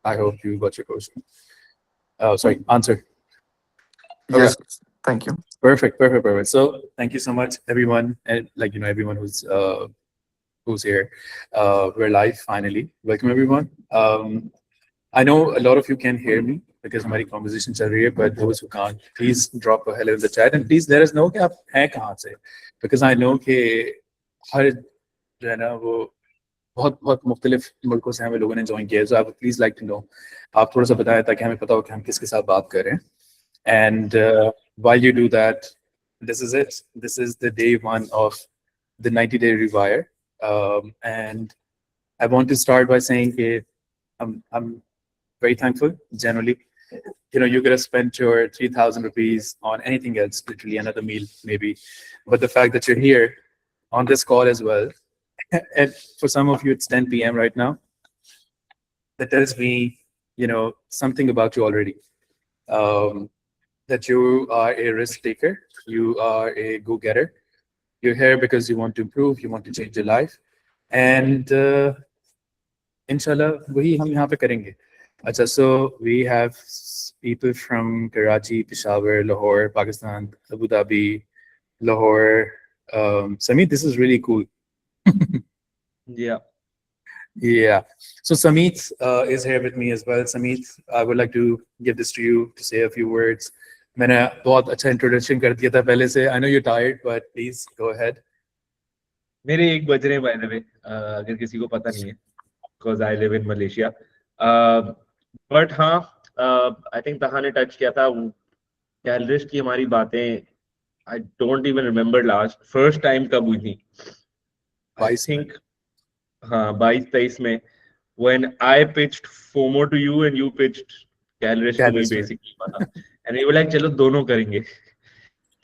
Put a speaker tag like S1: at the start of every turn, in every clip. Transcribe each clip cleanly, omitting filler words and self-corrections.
S1: I hope you got your question. Sorry, answer. Okay.
S2: Yes, thank you.
S1: Perfect. So thank you so much, everyone, and everyone who's here. We're live finally. Welcome, everyone. I know a lot of you can hear me because हमारी conversation चल रही है, but those who can't, please drop a hello in the chat and please let us know कि आप हैं कहाँ से, because I know कि हर जो है ना वो बहुत बहुत मुख्तलिफ मुल्कों से हमें लोगों ने ज्वाइन किया है, so I would please like to know, आप थोड़ा सा बताएं ताकि हमें पता हो कि हम किसके साथ बात कर रहे हैं. And while you do that, this is it. This is the day one of the 90-day rewire. And I want to start by saying that I'm very thankful, generally. You could have spent your 3,000 rupees on anything else, literally another meal, maybe. But the fact that you're here on this call as well, and for some of you, it's 10 p.m. right now, that tells me, something about you already. That you are a risk taker, you are a go-getter. You're here because you want to improve, you want to change your life. And inshallah, wahi hum yahan pe karenge. Acha, so we have people from Karachi, Peshawar, Lahore, Pakistan, Abu Dhabi, Lahore. Samit, this is really cool.
S3: Yeah.
S1: Yeah. So Samit is here with me as well. Samit, I would like to give this to you to say a few words. मैंने बहुत अच्छा introduction कर दिया था पहले से. I know you're tired, but please go ahead.
S3: मेरे 1 बज रहे हैं, by the way, अगर किसी को पता नहीं है, because I live in Malaysia. But हाँ, I think तहा ने टच किया था कैलरिस्ट की हमारी बातें. I don't even remember first time कब हुई थी. I think हाँ 22-23 में, when I pitched FOMO to you and you pitched कैलरिस्ट to me basically. And we were like, चलो दोनों करेंगे.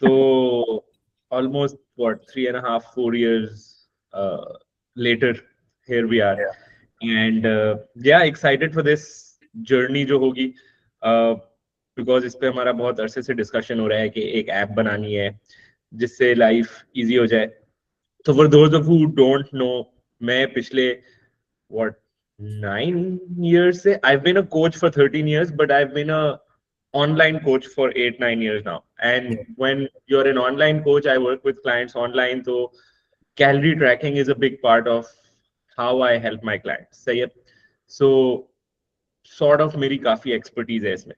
S3: So almost 3.5-4 years later, here we are. And yeah, excited for this journey जो होगी, because इस पे हमारा बहुत अरसे से डिस्कशन हो रहा है कि एक ऐप बनानी है जिससे लाइफ इजी हो जाए. So for those of who don't know, मैं पिछले 9 years से, I've been a coach for 13 years, but I've been a online coach for 8-9 years now. And when you're an online coach, I work with clients online, so calorie tracking is a big part of how I help my clients. So sort of मेरी काफी expertise है इसमें,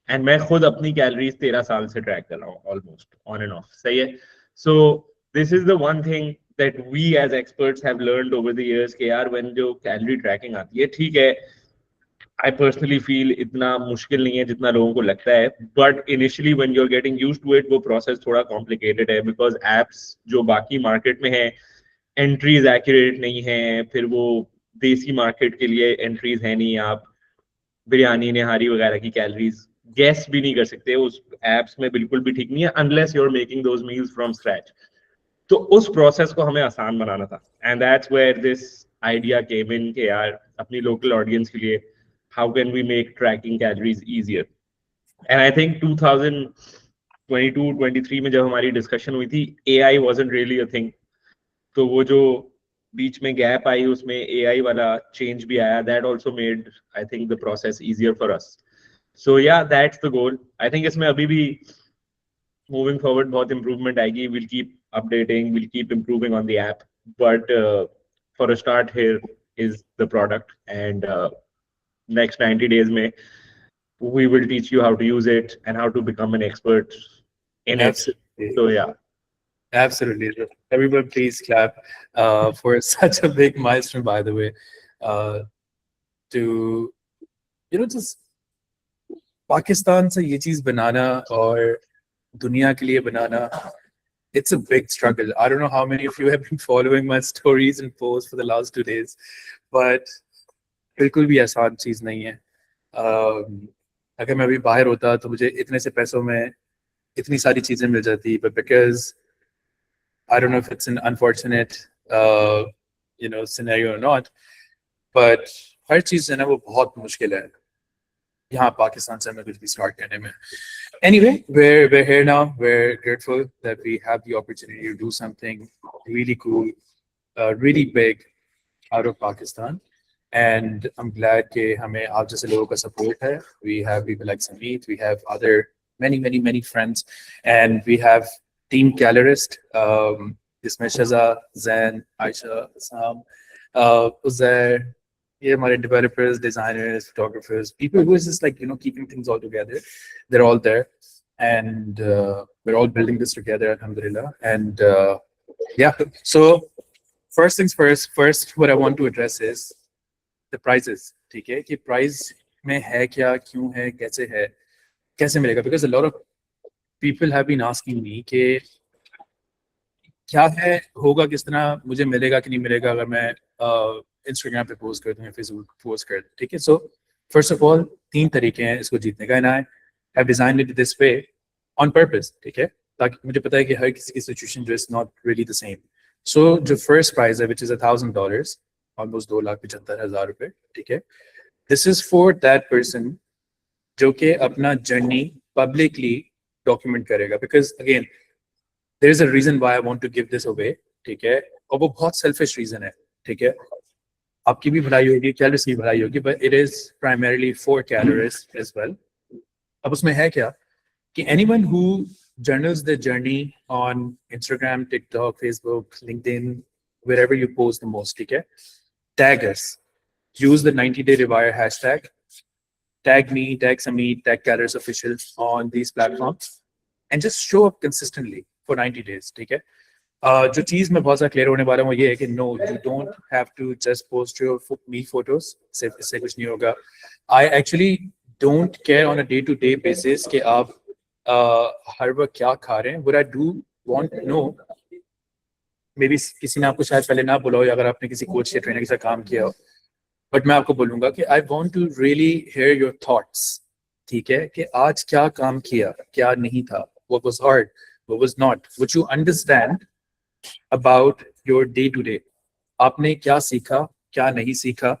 S3: and मैं खुद अपनी calories 13 साल से track कर रहा हूँ, almost on and off. सही है. So this is the one thing that we as experts have learned over the years कि यार when जो calorie tracking आती है, ठीक है, I personally feel इतना मुश्किल नहीं है जितना लोगों को लगता है, but initially when you're getting used to it, वो process थोड़ा complicated है, because apps जो बाकी market में है, entries accurate नहीं है, फिर वो देसी market के लिए entries है नहीं, आप बिरयानी निहारी वगैरह की calories guess भी नहीं कर सकते, उस apps में बिल्कुल भी ठीक नहीं है, unless you're making those meals from scratch. तो उस process को हमें आसान बनाना था, and that's where this idea came in कि यार अपनी local audience के लिए how can we make tracking calories easier. And I think 2022-23 में जब हमारी discussion हुई थी, AI wasn't really a thing. तो वो जो बीच में gap आई, उसमें AI वाला change भी आया, that also made, I think, the process easier for us. So yeah, that's the goal. I think इसमें अभी भी moving forward बहुत improvement आएगी. We'll keep updating, we'll keep improving on the app. But for a start, here is the product, and next 90 days में we will teach you how to use it and how to become an expert in
S1: Absolutely.
S3: it. So yeah.
S1: Absolutely. Everyone, please clap for such a big milestone, by the way. To, just Pakistan से ये चीज बनाना और दुनिया के लिए बनाना, it's a big struggle. I don't know how many of you have been following my stories and posts for the last 2 days, but बिल्कुल भी आसान चीज नहीं है. अगर मैं अभी बाहर होता तो मुझे इतने से पैसों में इतनी सारी चीजें मिल जाती, but because I don't know if it's an unfortunate scenario or not, but हर चीज है ना वो बहुत मुश्किल है यहाँ पाकिस्तान से हमें कुछ भी start करने में. Anyway, we're here now. We're grateful that we have the opportunity to do something really cool, really big out of Pakistan. and I'm glad कि हमें आप जैसे लोगों का support है. We have people like Sameet, we have other many friends, and we have team Calorist, जिसमें शज़ा, Zain, Aisha, Sam, Uzair, ये हमारे developers, designers, photographers, people who is just like, you know, keeping things all together. They're all there, and we're all building this together, alhamdulillah. And yeah, so first things first, what I want to address is the prices. ठीक है कि price में है क्या, क्यों है, कैसे है, कैसे मिलेगा? Because a lot of people have been asking me कि क्या है, होगा किस तरह, मुझे मिलेगा कि नहीं मिलेगा अगर मैं इंस्टाग्राम पे पोस्ट कर दूं या फेसबुक पोस्ट कर दूं. ठीक है, सो फर्स्ट ऑफ ऑल 3 तरीके हैं इसको जीतने का, and I have designed it this way on purpose. ठीक है, ताकि मुझे पता है कि हर किसी की सिचुएशन जो is not really the same. So जो फर्स्ट प्राइज है विच इज $1,000, ऑलमोस्ट 2,75,000 रुपए. ठीक है, this is for that person जो कि अपना जर्नी पब्लिकली डॉक्यूमेंट करेगा. Because again there is a reason why I want to give this away. ठीक है, और वो बहुत selfish reason है. ठीक है, आपकी भी भलाई होगी, कैलोरिस्ट की भलाई होगी, but it is primarily for calories as well. अब उसमें है क्या कि anyone who journals their journey on Instagram, TikTok, Facebook, LinkedIn, wherever you post the most, ठीक है, tag us. Use the 90-day rewire hashtag. Tag me, tag Sameet, tag Calories Official on these platforms, and just show up consistently for 90 days. ठीक है, जो चीज मैं बहुत सा clear होने वाला हूँ वो ये है कि no, you don't have to just post your me photos, सिर्फ इससे कुछ नहीं होगा. I actually don't care on a day to day basis कि आप हर वक्त क्या खा रहे हैं. What I do want to know, maybe किसी ने आपको शायद पहले ना बोला हो, या अगर आपने किसी कोच या ट्रेनर के साथ काम किया हो, बट मैं आपको बोलूंगा कि I want to really hear your thoughts. ठीक है, कि आज क्या काम किया, क्या नहीं था, what was hard, what was not, what you understand about your day to day. आपने क्या सीखा, क्या नहीं सीखा.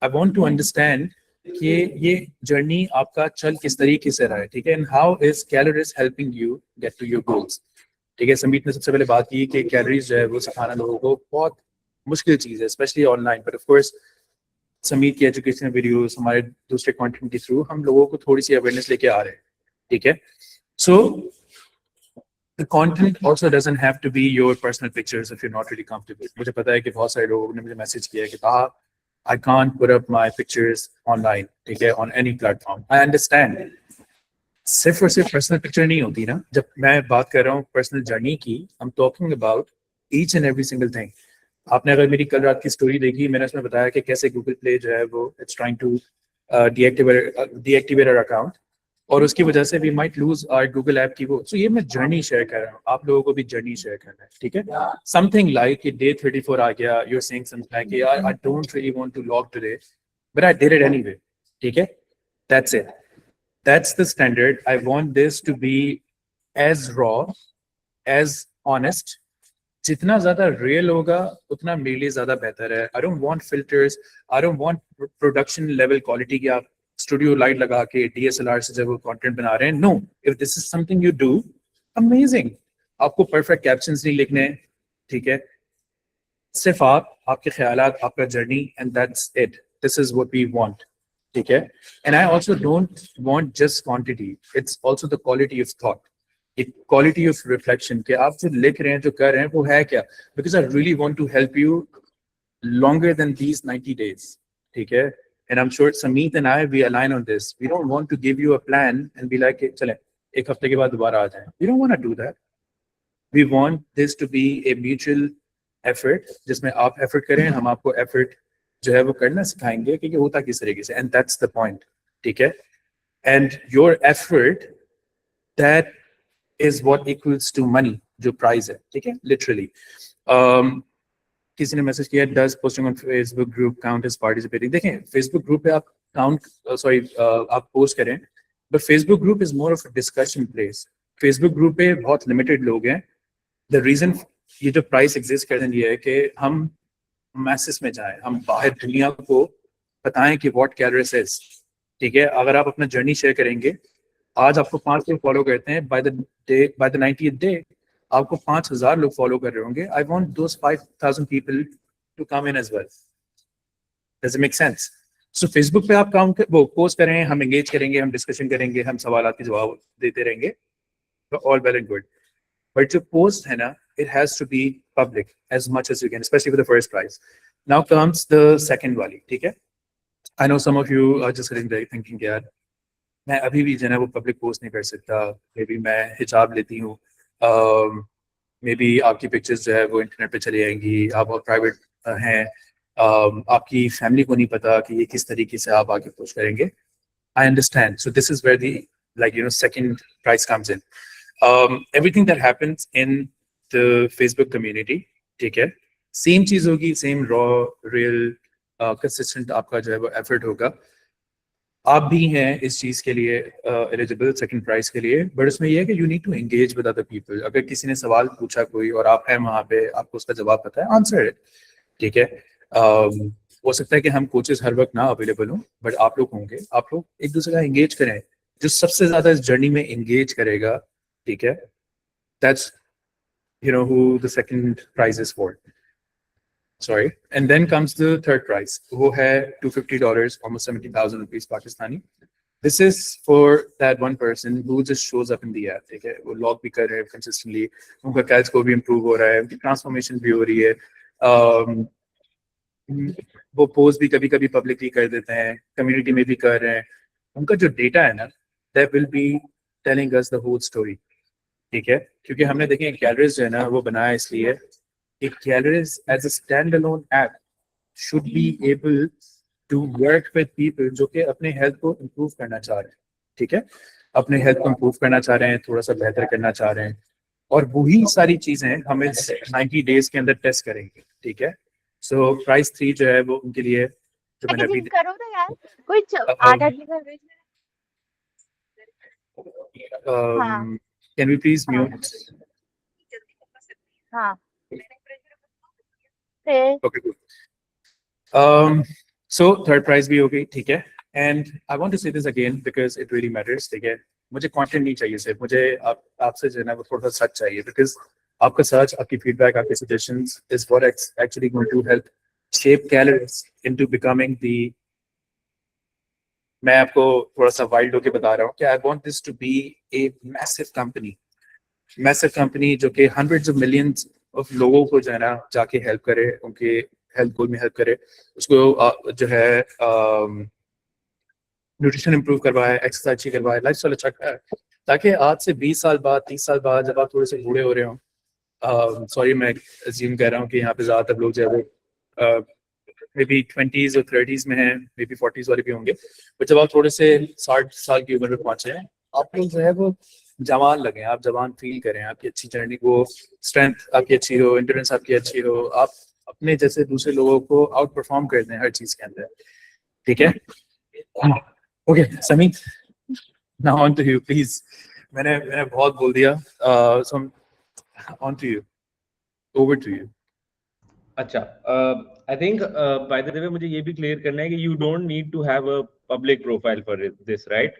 S1: I want to understand कि ये जर्नी आपका चल किस तरीके से रहा है. ठीक है, and how is calories helping you get to your goals. ठीक है, समीत ने सबसे पहले बात की कि कैलोरीज जो है वो सिखाना लोगों को बहुत मुश्किल चीज़ है, specially online. But of course Sameet की एजुकेशनल वीडियोस, हमारे दूसरे कंटेंट के थ्रू हम लोगों को थोड़ी सी अवेयरनेस लेके आ रहे हैं. ठीक है, so the content also doesn't have to be your personal pictures if you're not really comfortable. मुझे पता है कि बहुत सारे लोगों ने मुझे मैसेज किया कि I can't put up my pictures online, ठीक है, on any platform. I understand. सिर्फ और सिर्फ पर्सनल पिक्चर नहीं होती ना. जब मैं बात कर रहा हूँ पर्सनल जर्नी की, I'm talking about each and every single thing. आपने अगर मेरी कल रात की स्टोरी देखी, मैंने उसमें बताया कि कैसे गूगल प्ले जो है वो it's trying to deactivate our account, और उसकी वजह से we might lose our Google app की वो. सो ये मैं जर्नी शेयर कर रहा हूँ, आप लोगों को भी जर्नी शेयर करना है. ठीक है, समथिंग लाइक कि डे 34 आ गया, you are saying something like यार I don't really want to log today but I did it anyway. ठीक है, that's it, that's the standard. I want this to be as raw, as honest. जितना ज्यादा real होगा उतना मेरे लिए ज्यादा बेहतर है. आई don't want filters, I don't want production level quality की आप स्टूडियो लाइट लगा के DSLR से जब वो कंटेंट बना रहे हैं. No, if this is something you do, amazing. आपको परफेक्ट कैप्शंस नहीं लिखने. ठीक है, सिर्फ आप, आपके ख्यालात, आपका journey, and that's it. This is what we want. ठीक है, and I also don't want just quantity, it's also the quality of thought, एक क्वालिटी ऑफ रिफ्लेक्शन कि आप जो लिख रहे हैं, जो कर रहे हैं, वो है क्या. Because I really want to help you longer than these 90 days. ठीक है, and I'm sure Sameet and I, we align on this. We don't want to give you a plan and be like, चले एक हफ्ते के बाद दोबारा आ जाएं. We don't want to do that. We want this to be a mutual effort, जिसमें आप effort करें, हम आपको effort जो है वो करना सिखाएंगे कि ये होता किस तरीके से. And that's the point. ठीक है, and your effort, that is what equals to money, जो price है. ठीक है, literally. किसी ने मैसेज किया, does posting on Facebook group count as participating. देखें, फेसबुक ग्रुप पे आप आप पोस्ट करें, but Facebook group is more of a discussion place. Facebook group पे बहुत लिमिटेड लोग हैं. द रीजन ये जो प्राइस एग्जिस्ट करते हैं ये है कि हम मैसेज में जाएं, हम बाहर दुनिया को बताएं कि व्हाट कैलोरीज इज. ठीक है, अगर आप अपना जर्नी शेयर करेंगे, आज आपको 5 लोग फॉलो करते हैं, बाय द 90th डे आपको 5,000 लोग फॉलो कर रहे होंगे. I want those 5,000 people to come in as well. Does it make sense? So Facebook पे आप काम वो पोस्ट करें, हम engage करेंगे, हम discussion करेंगे, हम सवालात के जवाब देते रहेंगे, तो all well and good. But जो post है ना, it has to be public as much as you can, especially for the first prize. Now comes the second वाली, ठीक है? I know some of you are just sitting there thinking यार मैं अभी भी जो है वो पब्लिक पोस्ट नहीं कर सकता, मे बी मैं हिजाब लेती हूँ, मे बी आपकी पिक्चर्स जो है वो इंटरनेट पे चली जाएंगी, आप बहुत प्राइवेट हैं, आपकी फैमिली को नहीं पता कि ये किस तरीके से आप आगे पोस्ट करेंगे. I understand. So this is where the second prize comes in. Everything that happens in the Facebook community, ठीक है, सेम चीज होगी, सेम रॉ रियल कंसिस्टेंट आपका जो है वो एफर्ट होगा. आप भी हैं इस चीज के लिए एलिजिबल सेकंड प्राइज के लिए, बट उसमें यह है कि you need to engage with other people. अगर किसी ने सवाल पूछा कोई और आप हैं वहाँ पे, आपको उसका जवाब पता है, आंसर इट. ठीक है, हो सकता है कि हम कोचेस हर वक्त ना अवेलेबल हों, बट आप लोग होंगे, आप लोग एक दूसरे का एंगेज करें. जो सबसे ज्यादा इस जर्नी में एंगेज करेगा, ठीक है, that's who the second prize is for. Sorry. And then comes the third prize. वो है $250, almost 70,000 rupees Pakistani. This is for that one person who just shows up in the app. ठीक है, वो log भी कर रहे हैं consistently, उनका कैच को भी improve हो रहा है, उनकी transformation भी हो रही है, वो पोस्ट भी कभी कभी पब्लिकली कर देते हैं, कम्युनिटी में भी कर रहे हैं. उनका जो डेटा है ना, that will be telling us the whole story. ठीक है, क्योंकि हमने देखे गैलरीज जो है ना वो बनाया इसलिए कि galleries as a stand alone app should be able to work with people जो कि अपने हेल्थ को इम्प्रूव करना चाह रहे हैं. ठीक है, अपने हेल्थ को इम्प्रूव करना चाह रहे हैं, थोड़ा सा बेहतर करना चाह रहे हैं, और वही सारी चीजें हम इस 90 डेज के अंदर टेस्ट करेंगे. ठीक है, सो प्राइस 3 जो है वो उनके लिए जो मैंने अभी
S4: करो तो यार कुछ आधा हाँ.
S1: Can we please mute?
S4: हाँ.
S1: Okay, good. So third prize भी हो गई. ठीक है, and I want to say this again because it really matters. ठीक है, मुझे content नहीं चाहिए सिर्फ, मुझे आपसे जो है ना वो थोड़ा सा सच चाहिए, because आपका सच, आपकी feedback, आपके suggestions is what actually going to help shape Calories into becoming the. मैं आपको थोड़ा सा वाइल्ड होके बता रहा हूँ कि I want this to be a massive company जो कि hundreds of millions of लोगों को जो है ना जाके हेल्प करे, उनके हेल्थ गोल में हेल्प करे, उसको जो है न्यूट्रिशन इंप्रूव करवाए, एक्सरसाइज अच्छी करवाए, लाइफस्टाइल अच्छा कराए, ताकि आज से 20 साल बाद, 30 साल बाद जब आप थोड़े से बूढ़े हो रहे हो, सॉरी मैं अज्यूम कर रहा हूँ कि यहाँ पे ज़्यादातर लोग जो है मे बी 20s और 30s में हैं, मे बी 40s वाले भी होंगे, बट जब आप थोड़े से 60 साल की उम्र में पहुंचे हैं, आप लोग जो है वो जवान लगे, आप जवान फील करें, आपकी अच्छी जर्नी को, स्ट्रेंथ आपकी अच्छी हो, इंटरेंस आपकी अच्छी हो, आप अपने जैसे दूसरे लोगों को आउट परफॉर्म कर दें हर चीज के अंदर. ठीक है, okay Sami, now on to you please. मैंने बहुत बोल दिया, so on to you, over to you.
S3: अच्छा, I think by the way मुझे ये भी क्लियर करना है कि you don't need to have a public profile for this, right?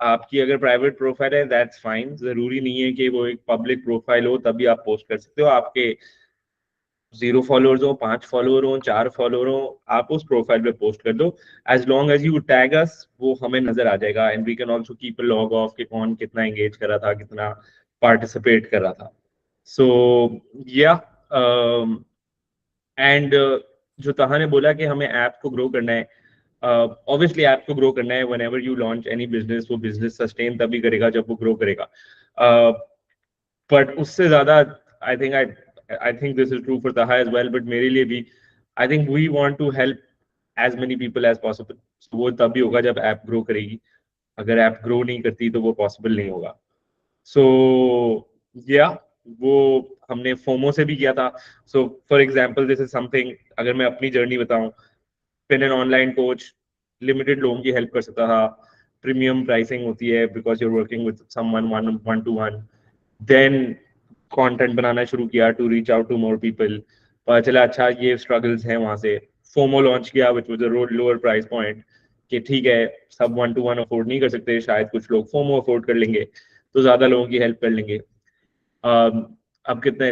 S3: आपकी अगर प्राइवेट प्रोफाइल है दैट्स फाइन, जरूरी नहीं है कि वो एक पब्लिक प्रोफाइल हो तभी आप पोस्ट कर सकते हो. आपके 0 फॉलोअर्स हो, 5 फॉलोअर हो, 4 फॉलोअर हो, आप उस प्रोफाइल पे पोस्ट कर दो, as long as you tag us, वो हमें नजर आ जाएगा, and we can also keep a log of कि कौन कितना एंगेज कर रहा था, कितना पार्टिसिपेट कर रहा था. सो या एंड जो तहा ने बोला कि हमें ऐप को ग्रो करना है, ऑब्वियसली ऐप को ग्रो करना है. Whenever you launch any business, वो बिजनेस सस्टेन तभी करेगा जब वो ग्रो करेगा. बट उससे ज्यादा I think this is true for Taha as well, but मेरे लिए भी I think we want to help as many people as possible. So वो तभी होगा जब ऐप ग्रो करेगी. अगर ऐप ग्रो नहीं करती तो वो पॉसिबल नहीं होगा. So yeah, वो हमने फोमो से भी किया था. So for example, this is something, अगर मैं अपनी जर्नी बताऊं, been an online coach, limited लोगों की हेल्प कर सकता था, प्रीमियम प्राइसिंग होती है because you're working with someone one to one. Then content बनाना शुरू किया to reach out to more people. पता चला अच्छा ये स्ट्रगल्स हैं, वहां से फोमो लॉन्च किया which was a lower price point, कि ठीक है सब 1-to-1 अफोर्ड नहीं कर सकते, शायद कुछ लोग फोमो अफोर्ड कर लेंगे तो ज्यादा लोगों की हेल्प कर लेंगे. अब कितने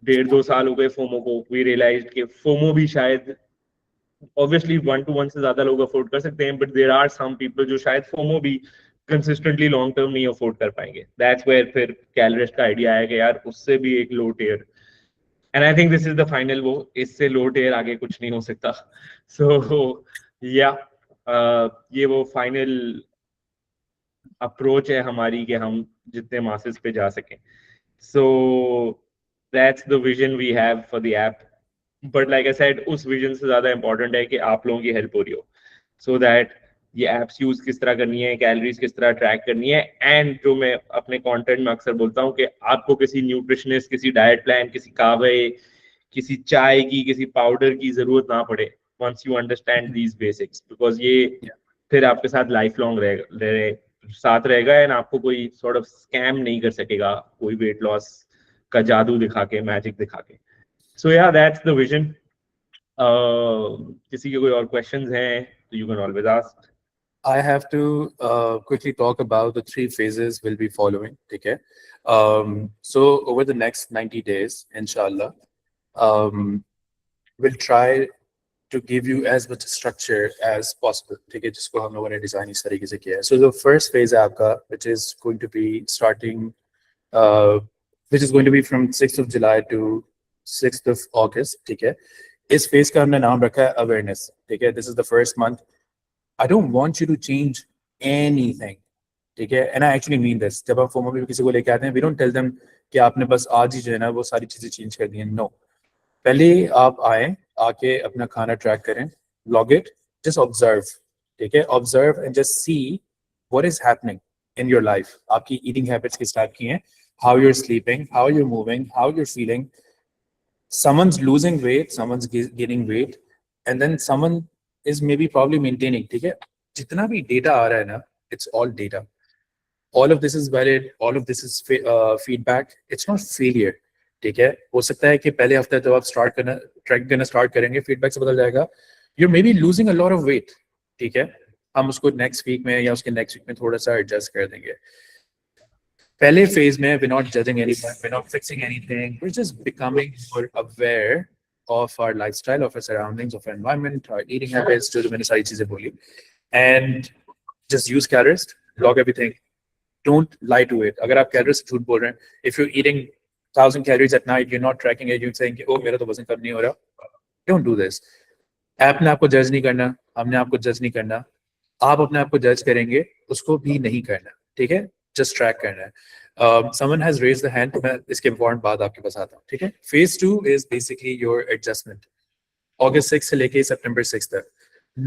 S3: 1.5-2 साल हो गए फोमो को, वी रियलाइज्ड कि फोमो भी शायद obviously 1-to-1 से ज्यादा लोग अफोर्ड कर सकते हैं, but there are some people जो शायद फोमो भी कंसिस्टेंटली लॉन्ग टर्म नहीं अफोर्ड कर पाएंगे. दैट्स वेयर फिर कैलरिस्ट का आइडिया है कि यार उससे भी एक low tier, and I think this is the final वो, इससे लो टियर आगे कुछ नहीं हो सकता. सो या ये वो फाइनल अप्रोच है हमारी कि हम जितने मासेस पे जा सकें. So that's the vision we have for the app. But like I said, उस विजन से ज्यादा इंपॉर्टेंट है कि आप लोगों की हेल्प हो रही हो, सो दैट ये एप्स यूज किस तरह करनी है, कैलोरीज किस तरह ट्रैक करनी है, एंड जो मैं अपने कंटेंट में अक्सर बोलता हूँ कि आपको किसी न्यूट्रिशनिस्ट, किसी डाइट प्लान, किसी कावे, किसी चाय की, किसी पाउडर की जरूरत ना पड़े once you understand these basics, because ये फिर आपके साथ लाइफ लॉन्ग साथ रहेगा, एंड आपको कोई सॉर्ट ऑफ स्कैम नहीं कर सकेगा कोई वेट लॉस का जादू दिखा के, मैजिक दिखा के. सो या दैट्स द विजन. किसी के कोई और क्वेश्चंस हैं तो you can always ask.
S1: I have to quickly talk about the 3 phases we'll be following. Okay. So over the next 90 days, inshallah, we'll try to give you as much structure as possible. Okay, जिसको हम लोगों ने design इस तरीके से किया है. So the first phase है आपका, which is going to be starting, which is going to be from 6th of July to 6th of August. ठीक है. इस phase का हमने नाम रखा है awareness. ठीक है. This is the first month. I don't want you to change anything. ठीक है. And I actually mean this. जब आप फोमो में किसी को लेके आते हैं, we don't tell them कि आपने बस आज ही जो है ना वो सारी चीजें चेंज कर दी हैं. No. पहले आप आए, आके अपना खाना ट्रैक करें, log it, just observe. ठीक है. Observe and just see what is happening in your life. आपकी eating habits किस टाइप की हैं, how you're sleeping, how you're moving, how you're feeling. Someone's losing weight, someone's gaining weight, and then someone is maybe probably maintaining. ठीक है. जितना भी data आ रहा है ना, it's all data. All of this is valid. All of this is feedback. It's not failure. ठीक है. हो सकता है कि पहले हफ्ते जब आप स्टार्ट करना ट्रैक करना स्टार्ट करेंगे, फीडबैक से पता जाएगा you're maybe losing a lot of weight. ठीक है. हम उसको नेक्स्ट वीक में या उसके नेक्स्ट वीक में थोड़ा सा एडजस्ट कर देंगे. पहले फेज में we're not judging anyone, we're not fixing anything, we're just becoming more aware of our lifestyle, of our surroundings, of our environment, our eating habits, जो मैंने सारी चीजें बोली, and just use Calorist, log everything. Don't lie to it. अगर आप Calorist झूठ बोल रहे हैं, if you're eating 1000 calories at night, you're not tracking it, you're saying कि oh मेरा तो वजन कम नहीं हो रहा, don't do this. ऐप ने आपको जज नहीं करना, हमने आपको जज नहीं करना, आप अपने आप को जज करेंगे, उसको भी नहीं करना. ठीक है. Just track करना है. Someone has raised the hand, तो मैं इसके important बात आपके पास आता हूँ. ठीक है. Phase 2 is basically your adjustment. August 6 से लेके September 6 तक.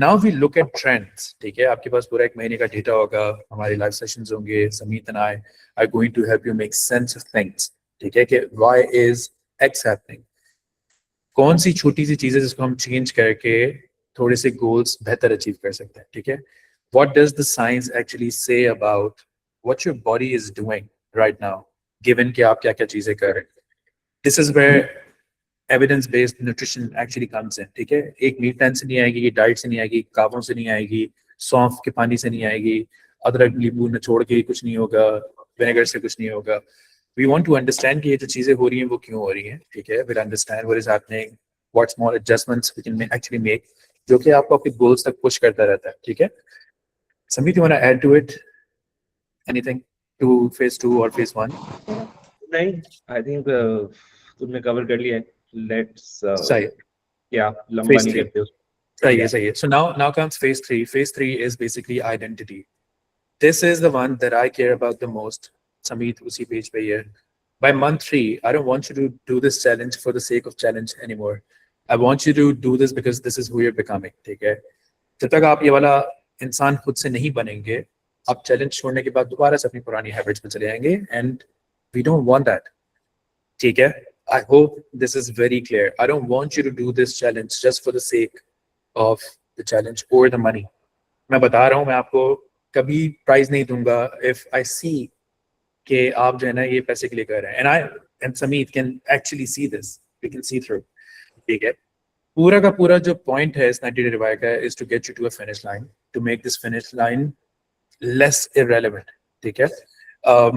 S1: Now we look at trends. ठीक है. आपके पास पूरा 1 महीने का डेटा होगा, हमारे लाइव सेशंस होंगे, Sameet and I are going to help you make sense of things. ठीक है. कि why is X happening? कौन सी छोटी सी चीजें जिसको हम चेंज करके थोड़े से गोल्स बेहतर अचीव कर सकते हैं. ठीक है. What does the science actually say about what your body is doing right now, given कि आप क्या क्या चीजें कर रहे हैं. This is where evidence-based nutrition actually comes in. ठीक है. एक मीट प्लान से नहीं आएगी, डाइट से नहीं आएगी, कावों से नहीं आएगी, सौंफ के पानी से नहीं आएगी, अदरक नींबू निचोड़ के कुछ नहीं होगा, विनेगर से कुछ नहीं होगा. We want to understand कि ये जो चीजें हो रही हैं वो क्यों हो रही हैं. ठीक है. We'll understand what is happening, what small adjustments we can actually make, जो कि आपको आपके goals तक push करता रहता है. ठीक है. Sameet, you want to add to it? Anything to phase 2 or phase 1?
S3: नहीं, I think तुमने cover कर लिया है. Let's
S1: सही.
S3: yeah, लंबा
S1: Phase
S3: नहीं
S1: 3.
S3: करते उसको.
S1: सही है, सही है. So now comes phase 3. Phase 3 is basically identity. This is the one that I care about the most. Sameet उसी पेज पे ही है. By month 3, I don't want you to do this challenge for the sake of challenge anymore. I want you to do this because this is who you're becoming. ठीक है. जब तक आप ये वाला इंसान खुद से नहीं बनेंगे, आप चैलेंज छोड़ने के बाद दोबारा से अपनी पुरानी हैबिट्स पे चले जाएंगे, and we don't want that. ठीक है. I hope this is very clear. I don't want you to do this challenge just for the sake of the challenge और द मनी. मैं बता रहा हूँ, मैं आपको कभी प्राइज नहीं दूंगा इफ आई सी कि आप जो है ना ये पैसे के लिए कर रहे हैं. And I and Sameet can actually see this, we can see through. ठीक है. पूरा का पूरा जो पॉइंट है इस 90 डे रिवाइव का is to get you to a finish line, to make this finish line less irrelevant. ठीक है.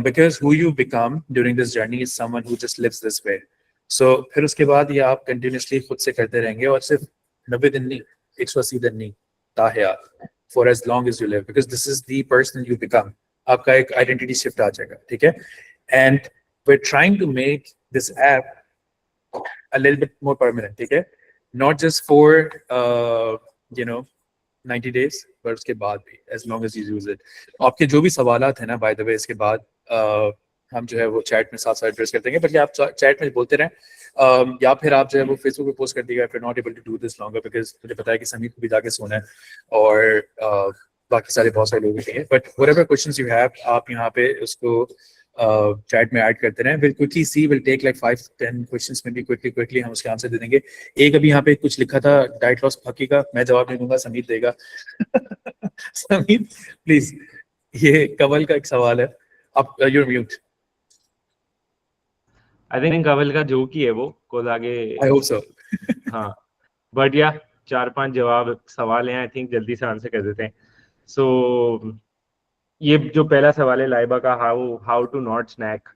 S1: Because who you become during this journey is someone who just lives this way. So फिर उसके बाद ये आप continuously खुद से करते रहेंगे, और सिर्फ 90 दिन नहीं, 180 दिन नहीं, ताहया, for as long as you live, because this is the person you become. आपका एक identity shift आ जाएगा, ठीक है? And we're trying to make this app a little bit more permanent, ठीक है? Not just for, you know, 90 days, पर उसके बाद भी, as long as you use it. आपके जो भी सवालात हैं ना, by the way, इसके बाद हम जो है वो चैट में साथ साथ एड्रेस कर देंगे, बल्कि आप चैट में बोलते रहें, या फिर आप जो है वो फेसबुक पे पोस्ट कर दीजिएगा, if you're not able to do this longer, because मुझे पता है कि समीर को भी जाके सोना है और बाकी सारे बहुत सारे लोग हैं, but whatever questions you have, आप यहाँ पे उसको चैट में ऐड करते रहें. We'll quickly see, we'll take like 5-10 questions, maybe quickly हम उसके आंसर दे देंगे. एक अभी यहाँ पे कुछ लिखा था डाइट लॉस फकी का, मैं जवाब नहीं दूंगा, समीर देगा. समीर प्लीज, ये कवल का एक सवाल है, आप you're mute.
S3: आई थिंक कवल का जोक ही है वो, को आगे
S1: I hope so.
S3: हाँ, बट या 4-5 जवाब सवाल हैं, आई थिंक जल्दी से आंसर कर देते हैं. सो ये जो पहला सवाल है लाइबा का, हाउ टू नॉट स्नैक,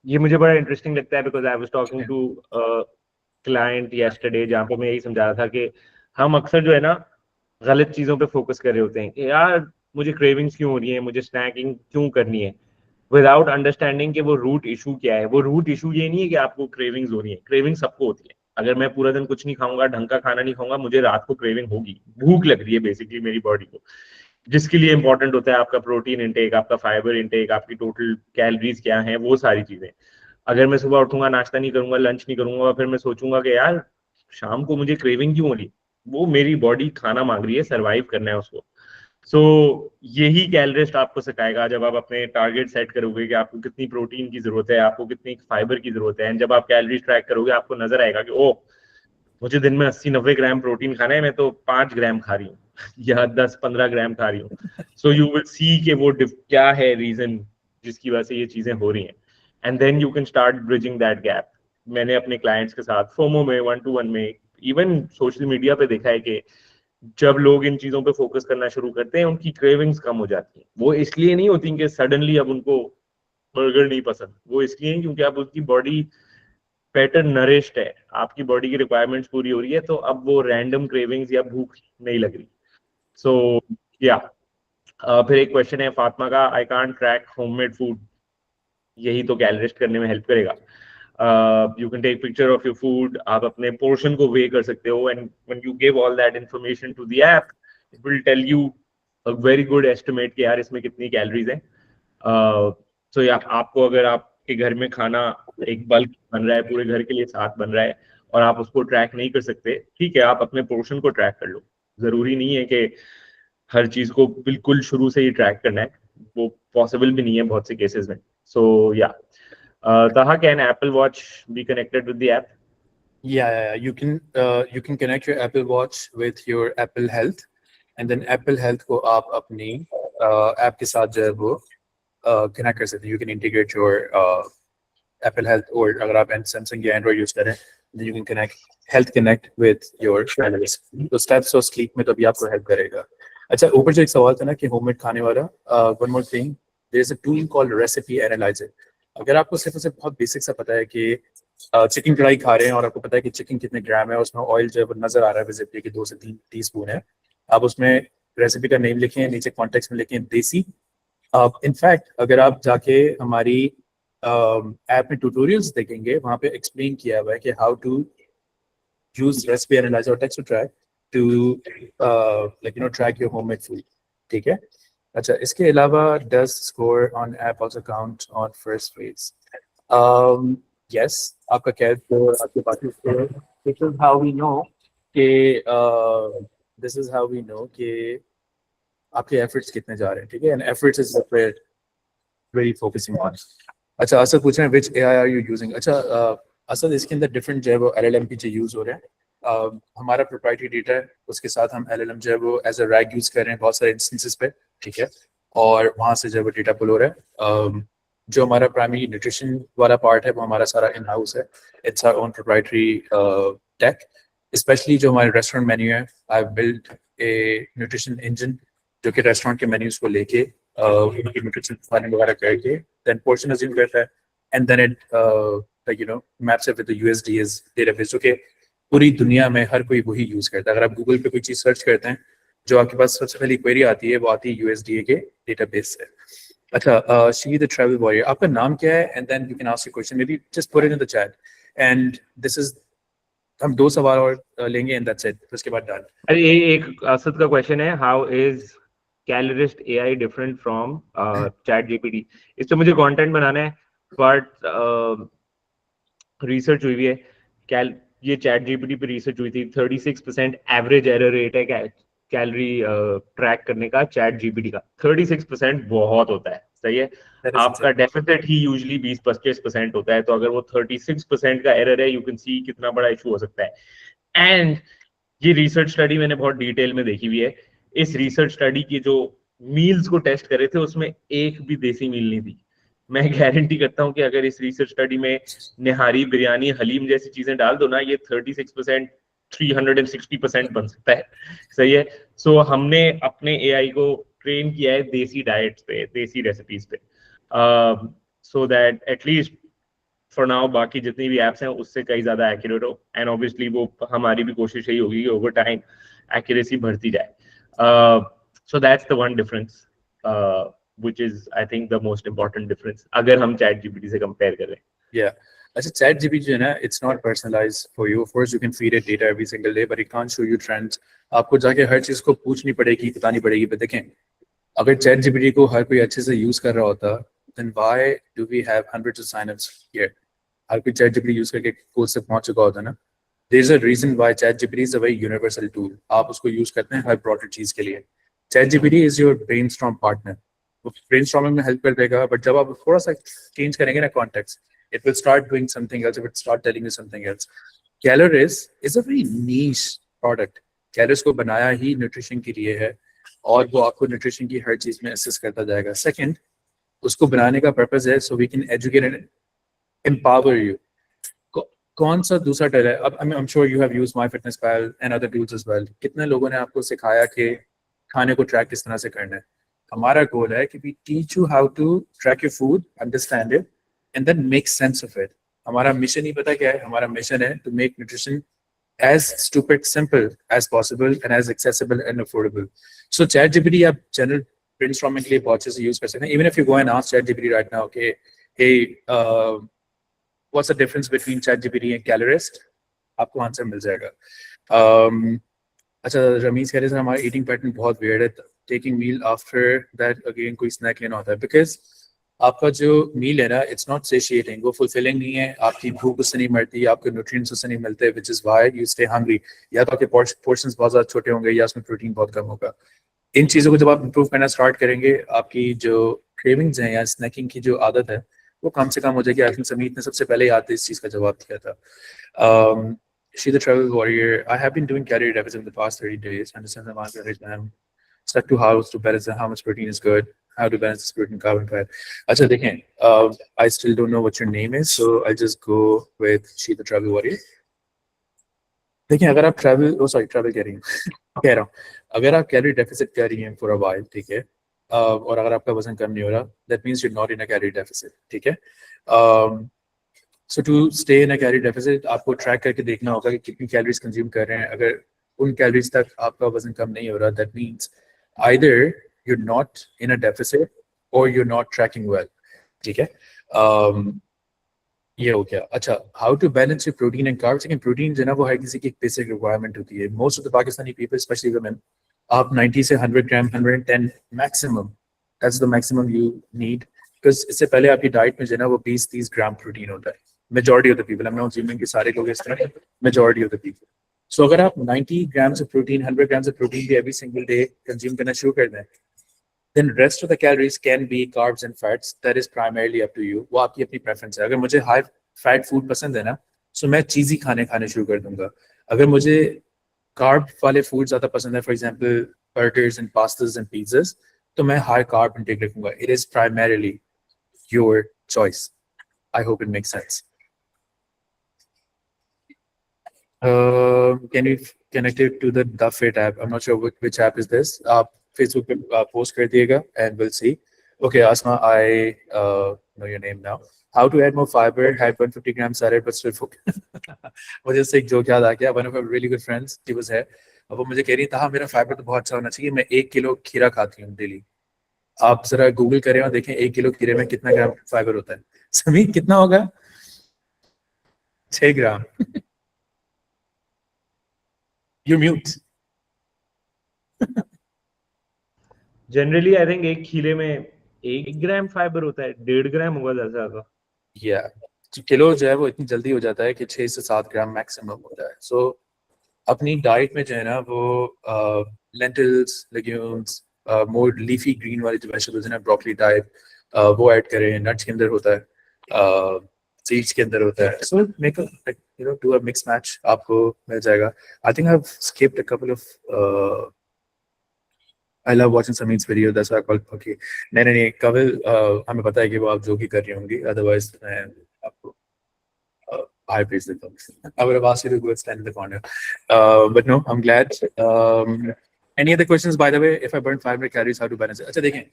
S3: ये मुझे बड़ा इंटरेस्टिंग लगता है, because I was talking to client yesterday, जहाँ पे मैं यही समझा रहा था कि हम अक्सर जो है ना गलत चीजों पे फोकस कर रहे होते हैं कि यार मुझे क्रेविंग्स क्यों हो रही है, मुझे स्नैकिंग क्यों करनी है, विदाउट अंडरस्टैंडिंग कि वो रूट इशू क्या है. वो रूट इशू ये नहीं है कि आपको क्रेविंग्स हो रही है, क्रेविंग सबको होती है. अगर मैं पूरा दिन कुछ नहीं खाऊंगा, ढंग का खाना नहीं खाऊंगा, मुझे रात को क्रेविंग होगी, भूख लग रही है बेसिकली मेरी बॉडी को, जिसके लिए इंपॉर्टेंट होता है आपका प्रोटीन इंटेक, आपका फाइबर इंटेक, आपकी टोटल कैलोरीज क्या है, वो सारी चीजें. अगर मैं सुबह उठूंगा, नाश्ता नहीं करूंगा, लंच नहीं करूंगा, फिर मैं सोचूंगा कि यार शाम को मुझे क्रेविंग क्यों हो रही, वो मेरी बॉडी खाना मांग रही है, सर्वाइव करना है उसको. सो यही कैलरिस्ट आपको सिखाएगा जब आप अपने टारगेट सेट करोगे कि आपको कितनी प्रोटीन की जरूरत है, आपको कितनी फाइबर की जरूरत है. एंड जब आप कैलोरीज ट्रैक करोगे, आपको नजर आएगा कि ओ मुझे दिन में 80-90 ग्राम प्रोटीन खाना है, मैं तो 5 ग्राम खा रही हूँ या 10-15 ग्राम खा रही हूँ. सो यू विल सी कि वो क्या है रीजन जिसकी वजह से ये चीजें हो रही हैं, and then you can start bridging that gap. मैंने अपने क्लाइंट्स के साथ फोमो में, 1-to-1 में, इवन सोशल मीडिया पे देखा है कि जब लोग इन चीजों पे फोकस करना शुरू करते हैं, उनकी क्रेविंग्स कम हो जाती हैं. वो इसलिए नहीं होती कि सडनली अब उनको बर्गर नहीं पसंद, वो इसलिए क्योंकि अब उनकी बॉडी बेटर नरिश्ड है, आपकी बॉडी की रिक्वायरमेंट्स पूरी हो रही है, तो अब वो रैंडम क्रेविंग्स या भूख नहीं लग रही. सो या फिर एक क्वेश्चन है फातिमा का, I can't track homemade food, यही तो कैलरिस्ट करने में हेल्प करेगा. You can take picture of your food, आप अपने पोर्शन को वे कर सकते हो, and when you give all that information to the app, it will tell you a very good estimate कि यार इसमें कितनी कैलोरीज हैं. सो या आपको अगर आपके घर में खाना एक बल्क बन रहा है, पूरे घर के लिए साथ बन रहा है, और आप उसको ट्रैक नहीं कर सकते, ठीक है, आप अपने पोर्शन को ट्रैक कर लो. जरूरी नहीं है कि हर चीज को बिल्कुल शुरू से ही ट्रैक करना है, वो पॉसिबल भी नहीं है बहुत से केसेस में. सो या Taha, can Apple Watch be connected with the app?
S1: Yeah. You can connect your Apple Watch with your Apple Health, and then Apple Health को आप अपनी ऐप के साथ जो है वो connect कर सकते हैं. You can integrate your Apple Health, और अगर आप Samsung या Android यूज करें, then you can connect with your calories. तो steps और sleep में तो अभी आपको हेल्प करेगा. अच्छा, ऊपर जो एक सवाल था ना कि होममेड खाने वाला, one more thing, there is a tool called Recipe Analyzer. अगर आपको सिर्फ उसे बहुत बेसिक सा पता है कि चिकन कढ़ाई खा रहे हैं और आपको पता है कि चिकन कितने ग्राम है, उसमें ऑयल जो है वो नजर आ रहा है विजिबली कि 2 से 3 टीस्पून है, आप उसमें रेसिपी का नेम लिखें, नीचे कॉन्टेक्स्ट में लिखें देसी. इनफैक्ट अगर आप जाके हमारी ऐप में ट्यूटोरियल्स देखेंगे, वहाँ पे एक्सप्लेन किया हुआ है कि how to use recipe analyser और text to track to track your homemade food. ठीक है. अच्छा, इसके अलावा does score on app also count on first phrase? Yes, आपका कैद स्कोर, आपके बाकी score, this is how we know कि आपके एफर्ट्स कितने जा रहे हैं. ठीक है. And efforts is very focusing on. अच्छा, असद पूछ रहे हैं which AI are you using? अच्छा, असद इसके अंदर डिफरेंट जो है वो LLM की जो यूज हो रहे हैं. हमारा प्रोप्राइटरी डेटा है, उसके साथ हम LLM जो है वो एज अ रैग यूज कर रहे हैं बहुत सारे इंस्टेंसेस पे. ठीक है. और वहाँ से जो है वो डेटा पुल हो रहा है. जो हमारा प्राइमरी न्यूट्रिशन वाला पार्ट है वो हमारा सारा इन हाउस है. It's our own proprietary tech. Specially जो हमारे रेस्टोरेंट मेन्यू है, I build a nutrition engine जो कि रेस्टोरेंट के मेन्यूज को लेके उनकी न्यूट्रिशन प्लानिंग वगैरह करके देन पोर्शन अज्यूम करता है, and then it maps it with the USDA database, जो कि पूरी दुनिया में हर कोई वही यूज करता है। अगर आप गूगल पे कोई चीज सर्च करते हैं, जो आपके पास सबसे पहली क्वेरी आती है वो आती है USDA के डेटाबेस से। अच्छा, शी द ट्रैवल वॉरियर, आपका नाम क्या है? And then you can ask your question, maybe just put it in the chat. And this is, हम 2 सवाल और लेंगे एंड दैट्स इट, उसके बाद डन।
S3: अरे एक असद का क्वेश्चन है, how is Calorist AI different from chat GPT? इस पे मुझे कंटेंट बनाना है, बट रिसर्च हुई है, ये चैट GPT पे रिसर्च हुई थी, 36% एवरेज एरर रेट है कैलोरी ट्रैक करने का चैट GPT का। 36% बहुत होता है, सही है। आपका डेफिसिट ही यूजुअली 20-25% होता है, तो अगर वो 36% का एरर है, यू कैन सी कितना बड़ा इशू हो सकता है। एंड ये रिसर्च स्टडी मैंने बहुत डिटेल में देखी हुई है। इस रिसर्च स्टडी की जो मील्स को टेस्ट करे थे, उसमें एक भी देसी मील नहीं थी। मैं गारंटी करता हूं कि अगर इस रिसर्च स्टडी में निहारी, बिरयानी, हलीम जैसी चीजें डाल दो ना, ये 36% 360% बन सकता है, सही है। सो हमने अपने AI को ट्रेन किया है देसी डाइट्स पे, देसी रेसिपीज पे, so that at least for now बाकी जितनी भी एप्स हैं उससे कहीं ज्यादा एक्यूरेट हो। एंड ऑब्वियसली वो हमारी भी कोशिश यही होगी कि ओवर टाइम एक्यूरेसी बढ़ती जाए। सो that's the one difference which is I think the most important difference अगर हम चैट GPT से कंपेयर करें।
S1: Yeah. अच्छा, चैट GPT जो है ना, it's not personalized for you. Of course, you can feed it data every single day, but it can't show you trends. आपको जाके हर चीज को पूछनी पड़ेगी, बतानी पड़ेगी। पर देखें, अगर चैट GPT को हर कोई अच्छे से यूज कर रहा होता, then why do we have hundreds of signups here? हर कोई चैट GPT यूज करके कोर्स तक पहुंच चुका होता ना। There is a reason why chat GPT is a very universal tool. आप उसको यूज करते हैं हर ब्रॉडर चीज के लिए। Chat GPT is your brainstorm partner. वो brainstorming में हेल्प कर देगा, बट जब आप थोड़ा सा चेंज करेंगे ना context, it will start doing something else. It will start telling you something else. Calories is a very niche product. Calories को बनाया ही न्यूट्रिशन के लिए है, और वो आपको न्यूट्रिशन की हर चीज में असिस्ट करता जाएगा। सेकंड, उसको बनाने का पर्पस है so we can educate and empower you. कौन सा दूसरा टूल है? अब I'm sure you have used MyFitnessPal and other tools as well. कितने लोगों ने आपको सिखाया कि खाने को ट्रैक किस तरह से करना है? हमारा गोल है कि we teach you how to track your food, understand it, and then make sense of it. हमारा मिशन ही पता क्या है? हमारा मिशन है to make nutrition as stupid simple as possible and as accessible and affordable. So ChatGPT आप general brainstorming के लिए बहुत अच्छे से use कर सकते हैं. Even if you go and ask ChatGPT right now, okay, hey, what's the difference between ChatGPT and Calorist? आपको आंसर मिल जाएगा। अच्छा, रमीज कह रहे थे हमारा ईटिंग पैटर्न बहुत weird है। Taking meal after that again कोई स्नैक लेना होता है, because आपका जो मील है ना, इट्स नॉट सेशिएटिंग, वो फुलफिलिंग नहीं है, आपकी भूख उससे नहीं मरती, आपके न्यूट्रिएंट्स उससे नहीं मिलते, which is why you stay hungry. या तो आपके पोर्शंस बहुत ज़्यादा छोटे होंगे, या उसमें प्रोटीन बहुत कम होगा। इन चीज़ों को जब आप इंप्रूव करना स्टार्ट करेंगे, आपकी जो क्रेविंग्स हैं या स्नैकिंग की जो आदत है वो कम से कम हो जाएगी। आई थिंक समीत ने सबसे पहले याद इस चीज़ का जवाब दिया था। She the travel warrior. I have been doing calorie deficit in the past 30 days. Understand the market. I'm stuck to how to balance how much protein is good. How to balance this protein, carb, and fat. अच्छा देखें, I still don't know what your name is, so I'll just go with she the travel warrior. देखें, अगर आप travel कह रही हैं कह रहा हूँ, अगर आप कैलोरी डेफिसिट कर रही हैं फॉर अ व्हाइल, ठीक है, और अगर आपका वजन कम नहीं हो रहा, that means you are not in a calorie deficit, ठीक है। So to stay in a calorie deficit, आपको ट्रैक करके देखना होगा कि कितनी कैलोरीज कंज्यूम कर रहे हैं। अगर उन कैलोरीज तक आपका वजन कम नहीं हो रहा, that means either you're not in a deficit or you're not tracking well, ठीक है। ये हो गया। अच्छा, how to balance your protein and carbs? लेकिन प्रोटीन जो है ना, वो हर किसी की एक बेसिक रिक्वायरमेंट होती है। Most of the Pakistani people, specially women, आप 90 से 100 ग्राम, 110 maximum, that's the maximum you need, because इससे पहले आपकी डाइट में जो है ना वो 20-30 ग्राम प्रोटीन होता है। Majority of the people, I am not assuming कि सारे लोग इस तरह, मेजॉरिटी ऑफ द पीपल। सो अगर आप 90 grams of protein, 100 grams of protein भी every single day consume करना शुरू कर दें, then rest of the calories can be carbs and fats. That is primarily up to you. वो आपकी अपनी preference है। अगर मुझे high fat food पसंद है ना, so मैं चीज़ी खाने शुरू कर दूंगा। अगर मुझे carb वाले food ज़्यादा पसंद है, for example burgers and pastas and pizzas, तो मैं high carb intake रखूंगा। It is primarily your choice. I hope it makes sense. Can you connect it to the Fit app? I'm not sure which app is this. Facebook पे post कर दिएगा and we'll see. Okay, Asma, I know your name now. how to add more fiber, had 150 grams salad but still full. मुझे उससे एक joke याद आ गया. One of my really good friends, she was here. अब वो मुझे कह रही था, मेरा फाइबर तो बहुत अच्छा होना चाहिए, मैं 1 किलो खीरा खाती हूँ डेली. आप जरा गूगल करें और देखें 1 किलो खीरे में कितना ग्राम फाइबर होता है. समी कितना होगा? 6 ग्राम. You mute.
S3: Generally I think एक खीरे में 1 ग्राम फाइबर होता है, 1.5 ग्राम होगा ज्यादा.
S1: या किलो जो है वो इतनी जल्दी हो जाता है कि 6 से 7 ग्राम मैक्सिमम होता है. सो अपनी डाइट में जो है ना वो लेंटिल्स, लेग्यूम्स, मोर लीफी ग्रीन वाली जो वेजिटेबल्स हैं, ब्रोकली टाइप, वो ऐड करें. नट्स के अंदर होता है, सीड्स के अंदर होता है. So make you know do a mix match, आपको मिल जाएगा. I think I have skipped a couple of I love watching Sameer's video. That's why I call okay. नहीं कविल, हमें पता है कि वो आप जो भी कर रही होंगी, otherwise मैं आपको high praise देता हूँ. I would have asked you to go and stand in the corner, but no, I'm glad. Any other questions, by the way? If I burn 500 calories, how to balance it? अच्छा देखें,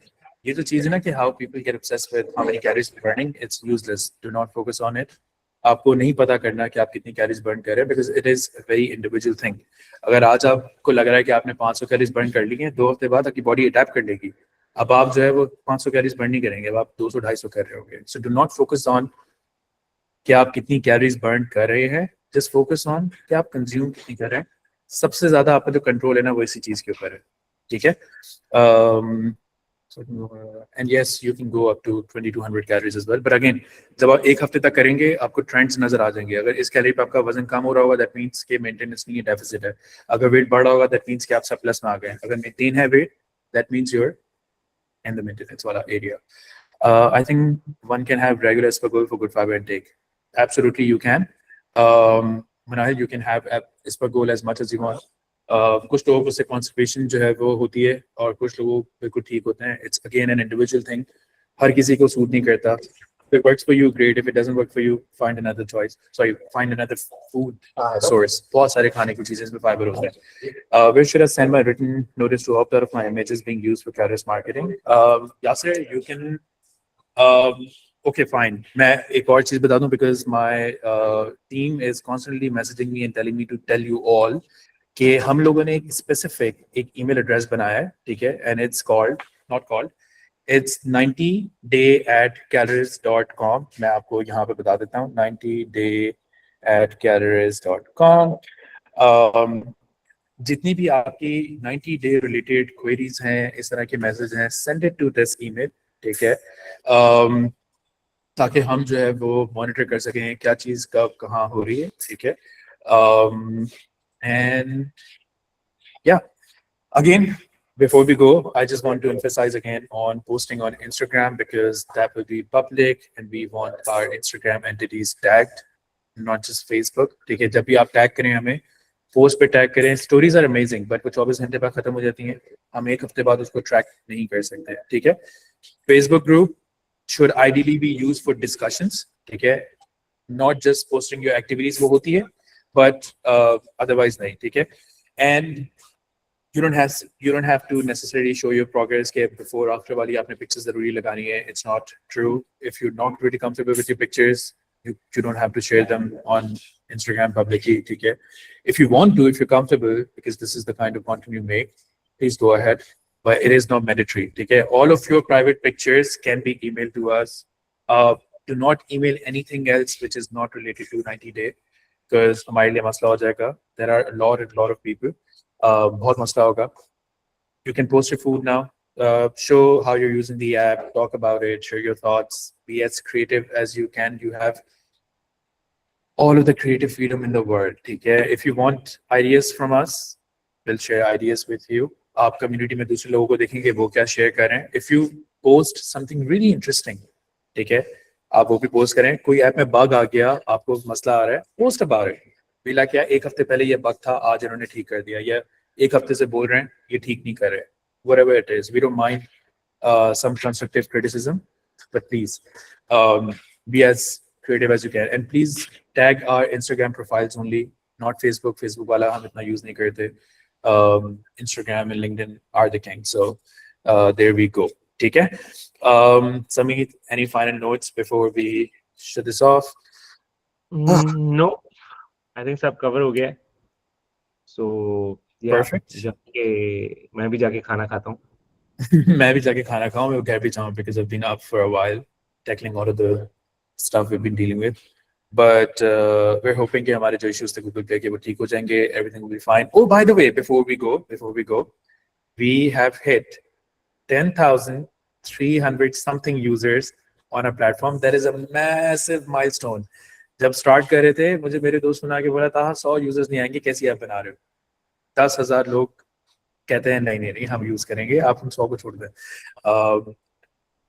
S1: ये जो चीज़ है ना कि how people get obsessed with how many calories you're burning, it's useless. Do not focus on it. आपको नहीं पता करना कि आप कितनी कैलोरीज बर्न कर रहे हैं, because it is very individual thing. अगर आज आपको लग रहा है कि आपने 500 कैलोरीज बर्न कर ली हैं, 2 हफ्ते बाद आपकी बॉडी अडैप्ट कर लेगी. अब आप जो है वो 500 कैलोरीज बर्न नहीं करेंगे, अब आप 200-250 कर रहे होंगे. So do not focus on कि आप कितनी कैलोरीज बर्न कर रहे हैं, जस्ट फोकस ऑन कि आप कंज्यूम कितनी कर रहे हैं. सबसे ज्यादा आपका जो कंट्रोल है ना वो इसी चीज के ऊपर है. ठीक है. And yes, you can go up to 2200 calories as well. But again, जब आप एक हफ्ते तक करेंगे, आपको ट्रेंड्स नजर आ जाएंगे. अगर इस कैलोरी पे आपका वजन कम हो रहा होगा, दैट मींस कि मेंटेनेंस नहीं है, डेफिसिट है. अगर वेट बढ़ रहा होगा, दैट मींस कि आप सरप्लस में आ गए. अगर मेंटेन है weight, that means you're in the maintenance वाला area. I think one can have regular Aspergol for good fiber intake. Absolutely, you can. Manahil, you can have Aspergol as much as you want. कुछ लोगों को से constipation जो है वो होती है और कुछ लोगों को बिल्कुल ठीक होते हैं. It's again an individual thing. हर किसी को सूट नहीं करता. If it works for you, great. If it doesn't work for you, find another choice. Sorry, find another food source. बहुत सारे खाने की चीजें इसमें फाइबर होते हैं. Where should I send my written notice to opt out of my images being used for calories marketing? Yasir, you can. Okay, fine. मैं एक और चीज बता दूं, because my team is constantly messaging me and telling me to tell you all कि हम लोगों ने एक स्पेसिफिक एक ईमेल एड्रेस बनाया है. ठीक है. And it's called not called its 90day@calories.com. मैं आपको यहाँ पे बता देता हूँ, 90day@calories.com. जितनी भी आपकी 90 डे रिलेटेड क्वेरीज हैं, इस तरह के मैसेज हैं, send it to this email. ठीक है. ताकि हम जो है वो मॉनिटर कर सकें क्या चीज़ कब कहाँ हो रही है. ठीक है. And yeah, again, before we go, I just want to emphasize again on posting on Instagram, because that will be public and we want our Instagram entities tagged, not just Facebook. ठीक है. जब भी आप tag करें, हमें post पे tag करें. Stories are amazing, but वो 24 घंटे बाद खत्म हो जाती हैं. हम एक हफ्ते बाद उसको ट्रैक नहीं कर सकते. ठीक है. Facebook group should ideally be used for discussions. ठीक है. Not just posting your activities, वो होती है, but otherwise नहीं. ठीक है. And you don't have to necessarily show your progress के before after वाली आपने pictures जरूरी लगानी है. It's not true. If you're not really comfortable with your pictures, you don't have to share them on Instagram publicly. ठीक है. If you want to, if you're comfortable, because this is the kind of content you make, please go ahead. But it is not mandatory. ठीक है. All of your private pictures can be emailed to us. Do not email anything else which is not related to 90 day, because हमारे लिए मसला हो जाएगा. There are a lot of people. बहुत मसला होगा. You can post your food now. Show how you're using the app. Talk about it. Share your thoughts. Be as creative as you can. You have all of the creative freedom in the world. ठीक है. If you want ideas from us, we'll share ideas with you. आप community में दूसरे लोगों को देखेंगे वो क्या शेयर कर रहे हैं. If you post something really interesting, ठीक है, आप वो भी पोस्ट करें. कोई ऐप में बग आ गया, आपको मसला आ रहा है, पोस्ट अबाउट इट. मिला क्या, एक हफ्ते पहले ये बग था, आज इन्होंने ठीक कर दिया, या एक हफ्ते से बोल रहे हैं ये ठीक नहीं कर रहे. Whatever it is, we don't mind some constructive criticism, but please be as creative as you can, and please tag our Instagram profiles only, not Facebook. Facebook वाला हम इतना यूज नहीं करते. Instagram and LinkedIn are the king. So there we go. ठीक है. Sameet, any final notes before we shut this off.
S3: No, I think सब cover हो गया है. So yeah,
S1: Perfect.
S3: जाके मैं भी जाके खाना खाता हूँ.
S1: मैं भी जाके खाना खाऊं, मैं घर भी जाऊं because I've been up for a while tackling all of the stuff we've been dealing with. But we're hoping कि हमारे जो issues थे Google Pay के वो ठीक हो जाएंगे. Everything will be fine. Oh, by the way, before we go, we have hit 10,300 something users on our platform. That is a massive milestone. जब स्टार्ट कर रहे थे मुझे मेरे दोस्त ने आके बोला था 100 यूजर्स नहीं आएंगे, कैसी ऐप बना रहे हो. 10,000 लोग कहते हैं नहीं नहीं नहीं हम यूज करेंगे, आप हम 100 को छोड़ दें.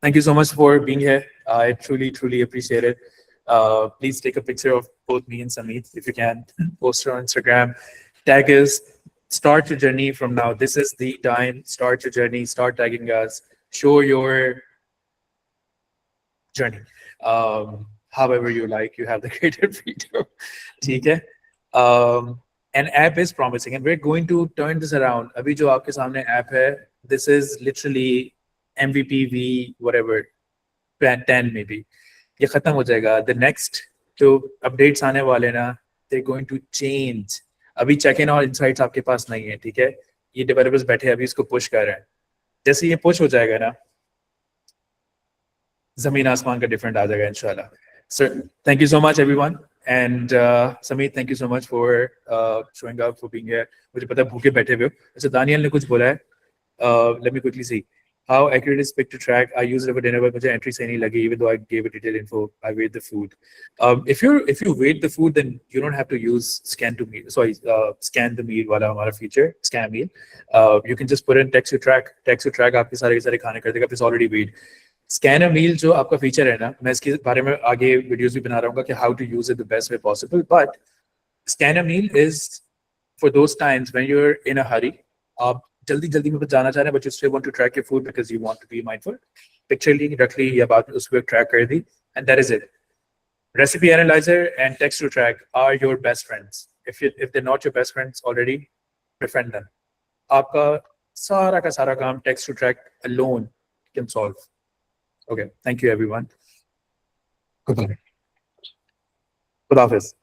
S1: Thank you so much for being here. I truly appreciate it. Please take a picture of both me and Samit if you can. Post it on Instagram. Tag us. Start your journey from now. This is the time. Start your journey. Start tagging us. Show your journey. However you like. You have the creative freedom. ठीक है? An app is promising, and we're going to turn this around. अभी जो आपके सामने app है, this is literally MVP V whatever 10 maybe. ये खत्म हो जाएगा. The next जो updates आने वाले ना, they're going to change. अभी check-in और insights आपके पास नहीं है, ठीक है? ये developers बैठे अभी इसको push कर रहे हैं. जैसे ये push हो जाएगा ना, ज़मीन आसमान का different आ जाएगा इंशाल्लाह. So thank you so much everyone. And Samit, thank you so much for showing up, for being here. मुझे पता है भूखे बैठे हुए हो. अच्छा दानियल ने कुछ बोला है. Let me quickly see. How accurate is pick to track? I use it for dinner, but मुझे entry सही नहीं लगी, even though I gave it detailed info. I weighed the food. If you weight the food, then you don't have to use scan to meal. Sorry, scan the meal वाला हमारा feature, scan meal. You can just put in text to track. Text to track आपके सारे के सारे खाने कर देगा. It's already weighed. Scan a meal जो आपका फीचर है ना, मैं इसके बारे में आगे वीडियोस भी बना रहा हूँ कि how to use it the best way possible. But scan a meal is for those times when you're in a hurry. आप जल्दी जल्दी में जाना चाह रहे हैं, but you still want to track your food because you want to be mindful. Picture ली रख ली या बात उसको track कर दी, and that is it. Recipe analyzer and text to track are your best friends. If they're not your best friends already, befriend them. आपका सारा का सारा काम text to track alone can solve. Okay, thank you everyone. Goodbye. Good office.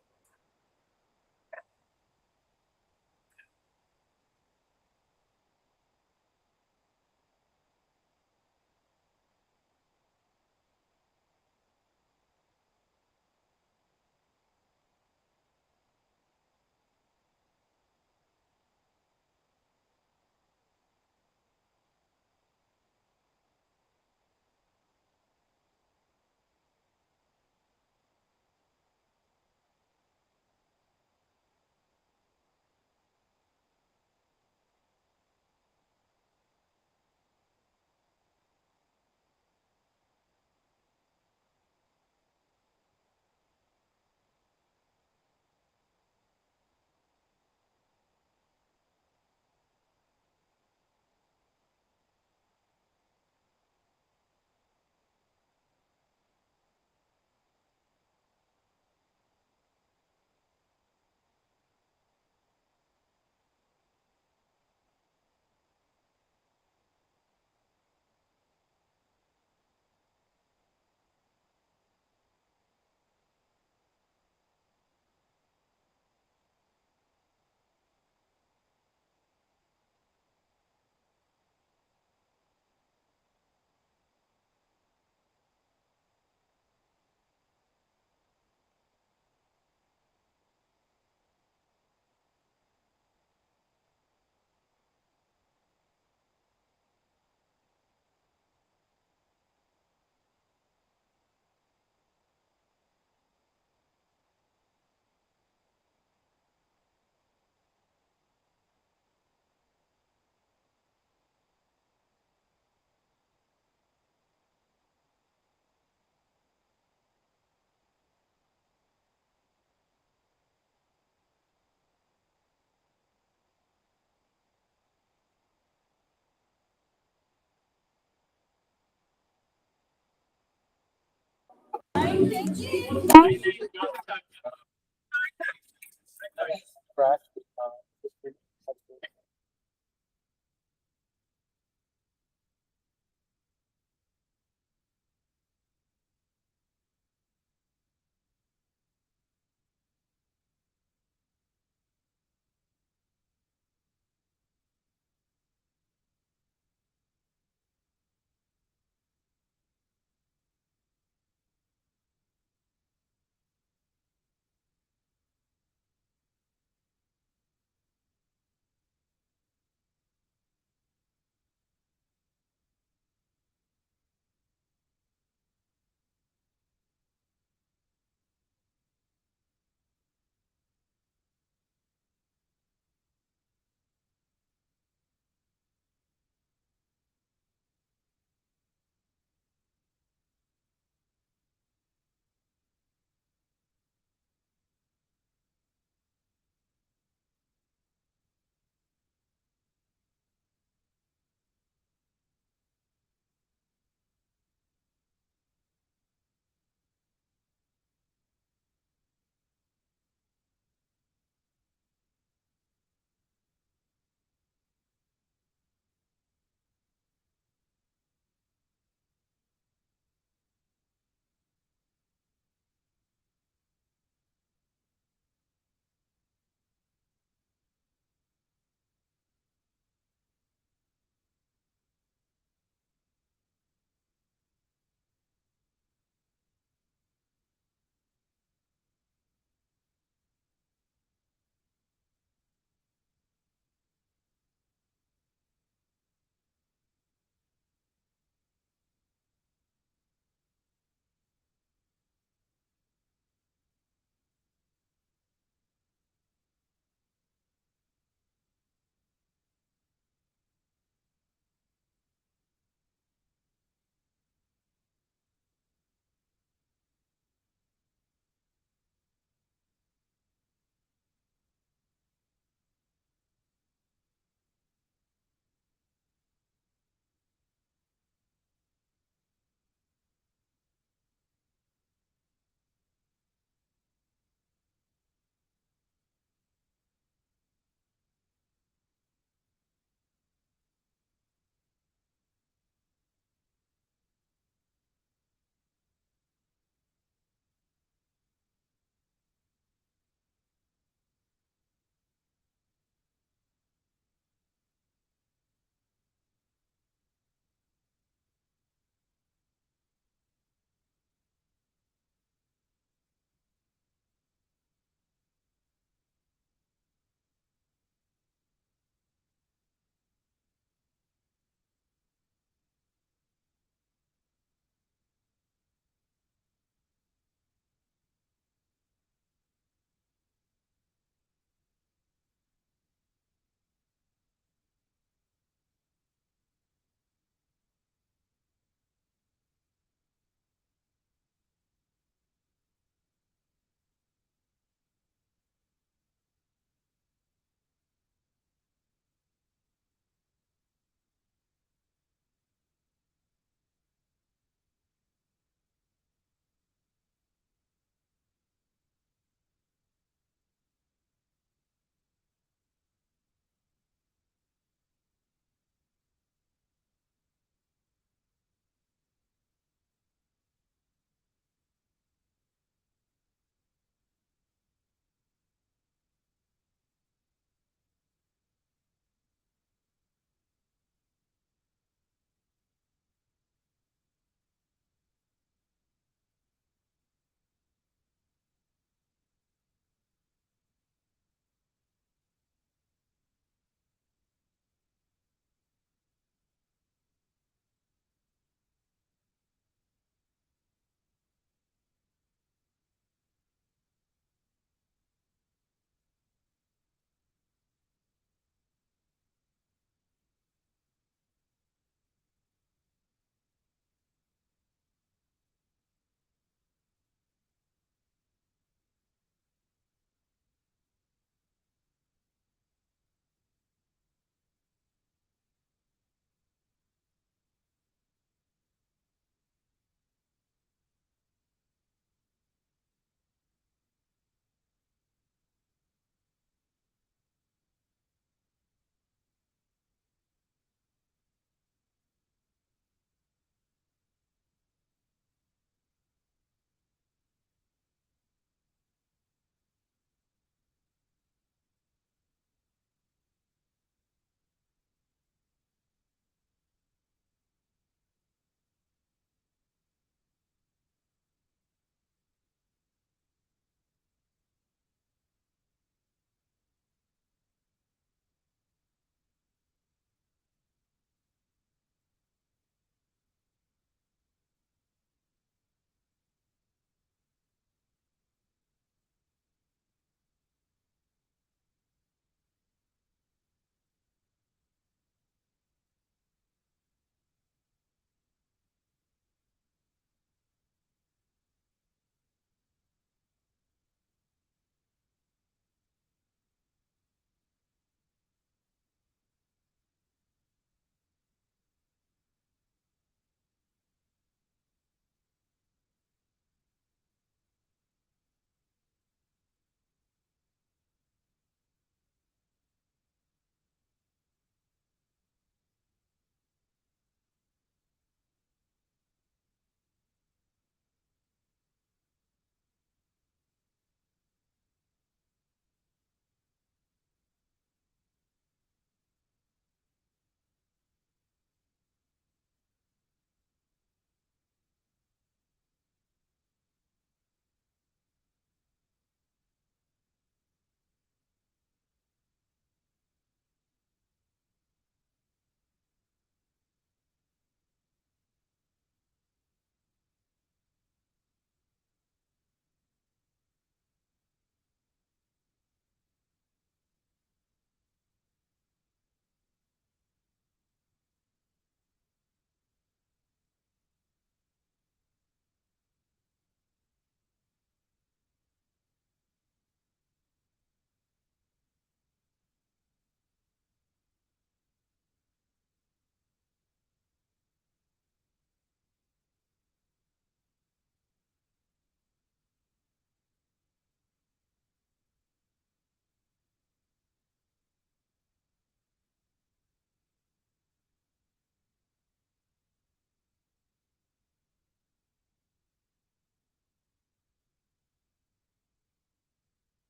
S4: Thank